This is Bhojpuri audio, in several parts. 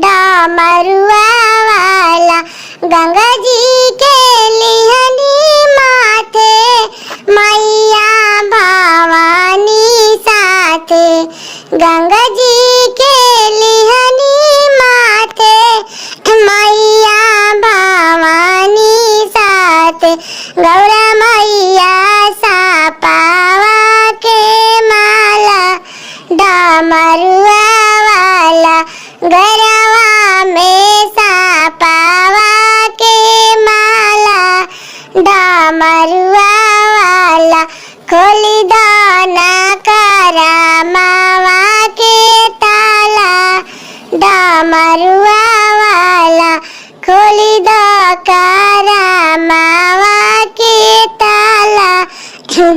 डामरुआ वाला गंगा जी के लिहनी माथे मैया भवानी साथे गंगा जी के लिहनी माथे मैया भवानी साथे गौरा मैया सापावा के माला डामरुआ वाला गरवा में सापावा के माला डामरुआ वाला खोली दाना करा मावा के ताला डामरुआ वाला खोली दा करा मावा के ताला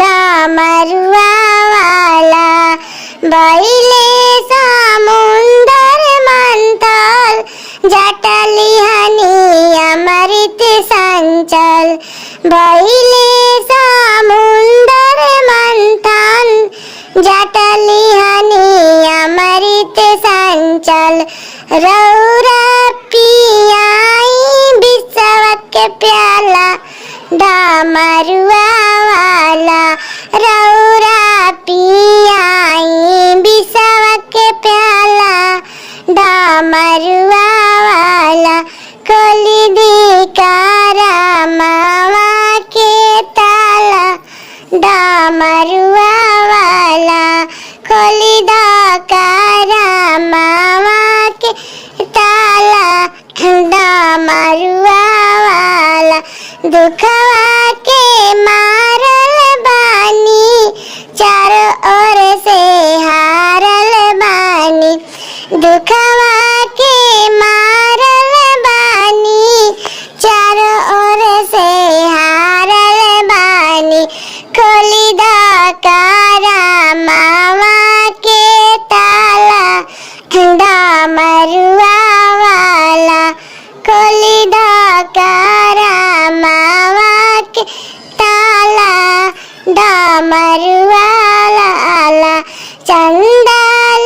डामरुआ वाला बैले समुंदर मंथल जटली हनी अमृत संचल बैले समुंदर मंथन जटली हनी अमृत संचल रौरा पियाई विश्व के प्याला डामरुआ वाला रौरा पियाई विश्व के प्याला डामरुआ वाला खोली दी कारा मावा के ताला डामरुआ वाला खोली दा कारा मावा के ताला डामरुआ वाला दुखवा के मारल बानी चारों ओर से हारल बानी दुखवा के मारल बानी चारों ओर से हारल बानी खोली दा कारा मावा के ताला डामरुआ वाला खोली दा कारा मावा के ताला डामरुआ वाला चंदा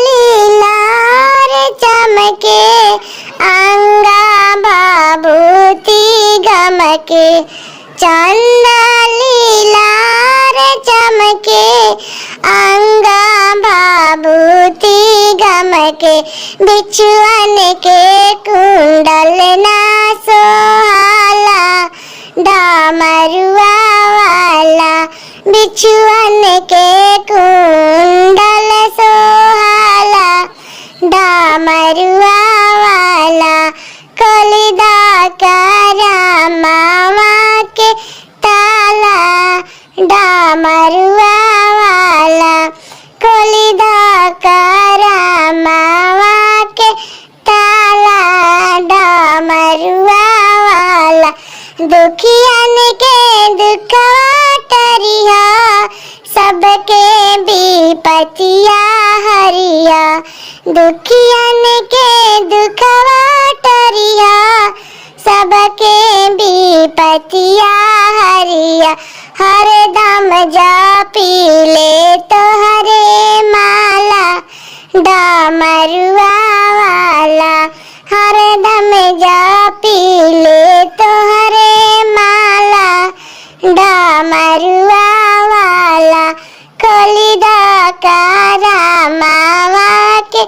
लीलार चमके अंगा बाबूती गमके चंदा लीलार चमके अंगा बाबूती गमके बिछुअन के कुंडल ना सोहाला डामरुआ वाला बिछुअन के कुंडल सोहाला डामरुआ वाला खोली दा कारा मावा के ताला डामरुआ वाला खोली दा कारा मावा के ताला डामरुआ वाला दुखियन के दुखवा टरिया सबके विपतिया हरिया दुखियन के दुखवा टरिया सबके विपतिया हरिया हर दम जा पी ले तो हरे माला डामरुआ वाला हर दम जा पी ले तो हरे माला डामरुआ वाला खोली दा कारा मावा के